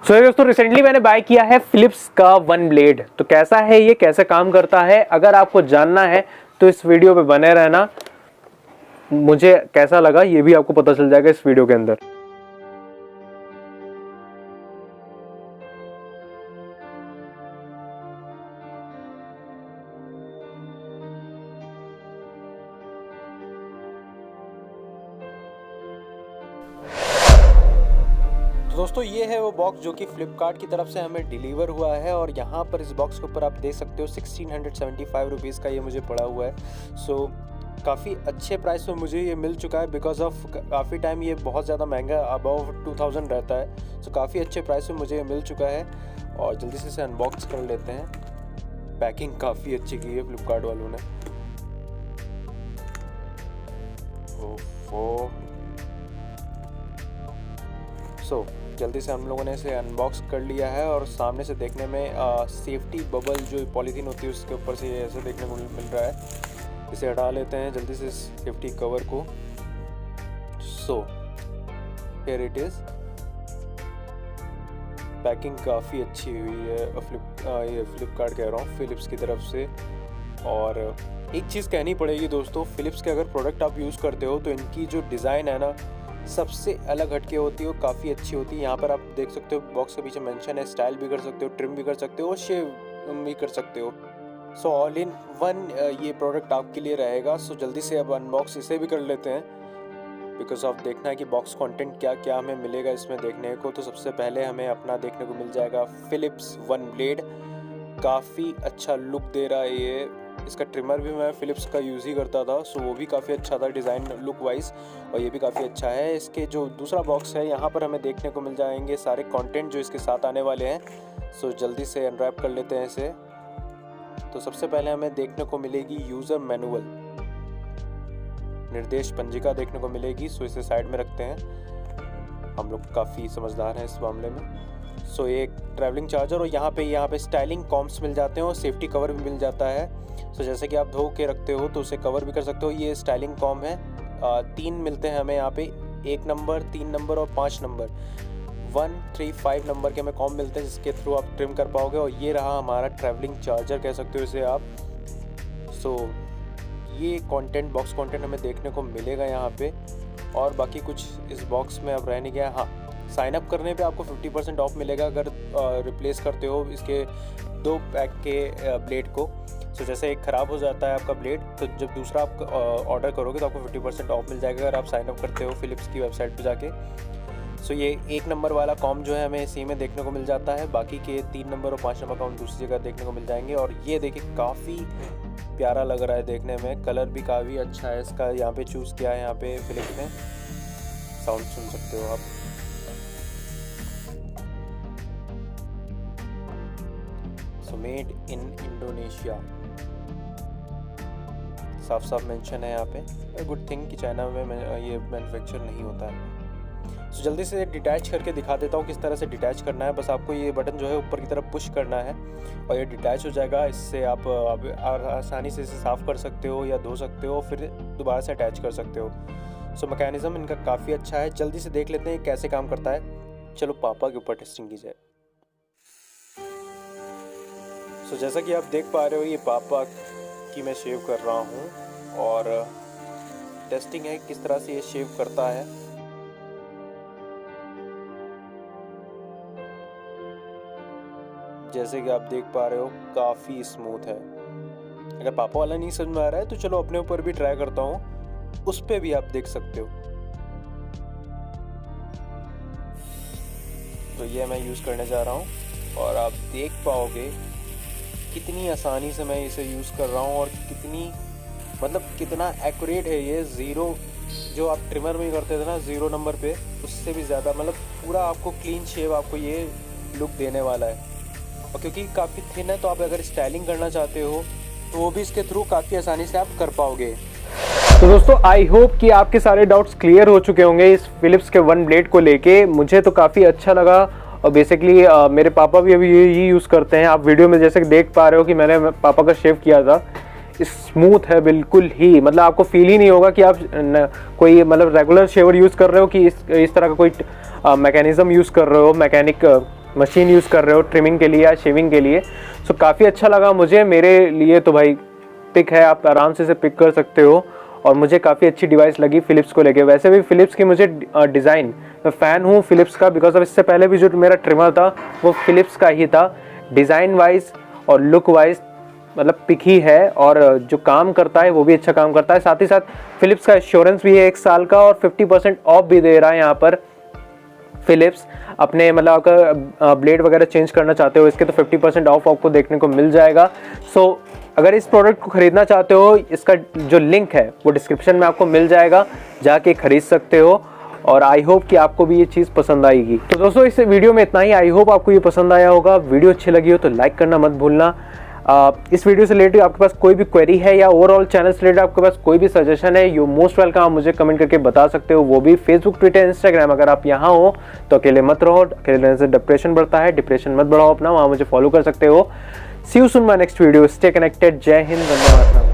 सो दोस्तों रिसेंटली मैंने बाय किया है फिलिप्स का वन ब्लेड। तो कैसा है ये, कैसे काम करता है, अगर आपको जानना है तो इस वीडियो पे बने रहना। मुझे कैसा लगा ये भी आपको पता चल जाएगा इस वीडियो के अंदर। दोस्तों ये है वो बॉक्स जो कि फ्लिपकार्ट की तरफ से हमें डिलीवर हुआ है और यहाँ पर इस बॉक्स के ऊपर आप देख सकते हो 1675 रुपीज़ का ये मुझे पड़ा हुआ है। सो काफ़ी अच्छे प्राइस में मुझे ये मिल चुका है बिकॉज ऑफ काफ़ी टाइम ये बहुत ज़्यादा महंगा अबव 2000 रहता है। सो काफ़ी अच्छे प्राइस में मुझे ये मिल चुका है और जल्दी से इसे अनबॉक्स कर लेते हैं। पैकिंग काफ़ी अच्छी की है फ्लिपकार्ट वालों ने। सो जल्दी से हम लोगों ने इसे अनबॉक्स कर लिया है और सामने से देखने में सेफ्टी बबल जो पॉलीथीन होती है उसके ऊपर से ऐसे देखने को मिल रहा है। इसे हटा लेते हैं जल्दी से सेफ्टी कवर को। So here it is. Packing काफ़ी अच्छी हुई है ये फ्लिपकार्ट कह रहा हूँ, फिलिप्स की तरफ से। और एक चीज़ कहनी पड़ेगी दोस्तों, फिलिप्स के अगर प्रोडक्ट आप यूज़ करते हो तो इनकी जो डिज़ाइन है ना सबसे अलग हटके होती है, वो काफ़ी अच्छी होती है। यहाँ पर आप देख सकते हो बॉक्स के पीछे मेंशन है, स्टाइल भी कर सकते हो, ट्रिम भी कर सकते हो, शेव भी कर सकते हो। सो ऑल इन वन ये प्रोडक्ट आपके लिए रहेगा। सो जल्दी से अब अनबॉक्स इसे भी कर लेते हैं बिकॉज ऑफ देखना है कि बॉक्स कंटेंट क्या क्या हमें मिलेगा इसमें देखने को। तो सबसे पहले हमें अपना देखने को मिल जाएगा फिलिप्स वन ब्लेड। काफ़ी अच्छा लुक दे रहा है ये। इसका ट्रिमर भी मैं फिलिप्स का यूज़ ही करता था, सो वो भी काफ़ी अच्छा था डिज़ाइन लुक वाइज, और ये भी काफ़ी अच्छा है। इसके जो दूसरा बॉक्स है यहाँ पर हमें देखने को मिल जाएंगे सारे कंटेंट जो इसके साथ आने वाले हैं। सो जल्दी से अनरैप कर लेते हैं इसे। तो सबसे पहले हमें देखने को मिलेगी यूज़र मैनुअल, निर्देश पंजिका देखने को मिलेगी। सो इसे साइड में रखते हैं, हम लोग काफ़ी समझदार हैं इस मामले में। सो एक ट्रैवलिंग चार्जर और यहाँ पे स्टाइलिंग कॉम्स मिल जाते हैं और सेफ्टी कवर भी मिल जाता है। सो जैसे कि आप धो के रखते हो तो उसे कवर भी कर सकते हो। ये स्टाइलिंग कॉम है, 3 मिलते हैं हमें यहाँ पे, 1 नंबर, 3 नंबर और 5 नंबर। 1, 3, 5 नंबर के हमें कॉम मिलते हैं जिसके थ्रू आप ट्रिम कर पाओगे। और ये रहा हमारा ट्रैवलिंग चार्जर कह सकते हो इसे आप। सो ये कंटेंट बॉक्स कंटेंट हमें देखने को मिलेगा यहाँ पे। और बाकी कुछ इस बॉक्स में अब रह नहीं गया। हाँ, साइन अप करने पे आपको 50% ऑफ मिलेगा अगर रिप्लेस करते हो इसके 2 पैक के ब्लेड को। सो जैसे एक ख़राब हो जाता है आपका ब्लेड, तो जब दूसरा आप ऑर्डर करोगे तो आपको 50% ऑफ मिल जाएगा अगर आप साइन अप करते हो फिलिप्स की वेबसाइट पे जाके। सो ये 1 नंबर वाला कॉम जो है हमें इसी में देखने को मिल जाता है। बाकी के 3 नंबर और 5 नंबर कॉम दूसरी जगह देखने को मिल जाएंगे। और ये देखिए काफ़ी प्यारा लग रहा है देखने में, कलर भी काफ़ी अच्छा है इसका। यहाँ पे चूज़ किया है यहाँ पे फिलिप्स ने, साउंड सुन सकते हो आप। सो मेड इन इंडोनेशिया साफ साफ मेंशन है यहाँ पे। गुड थिंग कि चाइना में ये मैन्युफैक्चर नहीं होता है। सो जल्दी से डिटैच करके दिखा देता हूँ किस तरह से डिटैच करना है। बस आपको ये बटन जो है ऊपर की तरफ पुश करना है और ये डिटैच हो जाएगा। इससे आप आसानी से इसे साफ़ कर सकते हो या धो सकते हो, फिर दोबारा से अटैच कर सकते हो। सो मैकेनिज़्म इनका काफ़ी अच्छा है। जल्दी से देख लेते हैं कैसे काम करता है। चलो पापा के ऊपर टेस्टिंग की जाए। सो जैसा कि आप देख पा रहे हो ये पापा की मैं शेव कर रहा हूँ और टेस्टिंग है किस तरह से ये शेव करता है। जैसे कि आप देख पा रहे हो काफ़ी स्मूथ है। अगर पापा वाला नहीं समझ में आ रहा है तो चलो अपने ऊपर भी ट्राई करता हूँ, उस पर भी आप देख सकते हो। तो ये मैं यूज़ करने जा रहा हूँ और आप देख पाओगे कितनी आसानी से मैं इसे यूज़ कर रहा हूँ और कितना एक्यूरेट है ये। ज़ीरो जो आप ट्रिमर में करते थे ना 0 नंबर पे, उससे भी ज़्यादा पूरा आपको क्लीन शेव आपको ये लुक देने वाला है। और क्योंकि काफ़ी थिन है तो आप अगर स्टाइलिंग करना चाहते हो तो वो भी इसके थ्रू काफ़ी आसानी से आप कर पाओगे। तो दोस्तों आई होप कि आपके सारे डाउट्स क्लियर हो चुके होंगे इस फिलिप्स के वन ब्लेड को लेके। मुझे तो काफ़ी अच्छा लगा और बेसिकली मेरे पापा भी अभी यही यूज़ करते हैं। आप वीडियो में जैसे देख पा रहे हो कि मैंने पापा का शेव किया था। स्मूथ है बिल्कुल ही, आपको फील ही नहीं होगा कि आप कोई रेगुलर शेवर यूज़ कर रहे हो कि इस तरह का कोई मैकेनिज़्म यूज़ कर रहे हो, मैकेनिक मशीन यूज़ कर रहे हो ट्रिमिंग के लिए या शेविंग के लिए। सो काफ़ी अच्छा लगा मुझे, मेरे लिए तो भाई पिक है, आप आराम से इसे पिक कर सकते हो और मुझे काफ़ी अच्छी डिवाइस लगी फ़िलिप्स को लेके। वैसे भी फ़िलिप्स की मुझे डिज़ाइन, मैं फ़ैन हूँ फ़िलिप्स का, बिकॉज ऑफ इससे पहले भी जो मेरा ट्रिमर था वो फ़िलिप्स का ही था। डिज़ाइन वाइज और लुक वाइज मतलब पिक ही है, और जो काम करता है वो भी अच्छा काम करता है। साथ ही साथ फ़िलिप्स का एश्योरेंस भी है 1 साल का, और 50% ऑफ भी दे रहा है यहाँ पर फ़िलिप्स। अपने मतलब अगर ब्लेड वगैरह चेंज करना चाहते हो इसके, तो 50% ऑफ आपको देखने को मिल जाएगा। सो अगर इस प्रोडक्ट को ख़रीदना चाहते हो, इसका जो लिंक है वो डिस्क्रिप्शन में आपको मिल जाएगा, जाके ख़रीद सकते हो। और आई होप कि आपको भी ये चीज़ पसंद आएगी। तो दोस्तों इस वीडियो में इतना ही, आई होप आपको ये पसंद आया होगा। वीडियो अच्छी लगी हो तो लाइक करना मत भूलना। इस वीडियो से रिलेटेड आपके पास कोई भी क्वेरी है या ओवरऑल चैनल से रिलेटेड आपके पास कोई भी सजेशन है, यू मोस्ट वेलकम, आप मुझे कमेंट करके बता सकते हो, वो भी फेसबुक, ट्विटर, इंस्टाग्राम। अगर आप यहाँ हो तो अकेले मत रहो, अकेले रहने से डिप्रेशन बढ़ता है, डिप्रेशन मत बढ़ाओ अपना, वहाँ मुझे फॉलो कर सकते हो। See you soon my next video, stay connected, Jai Hind, Vande Mataram.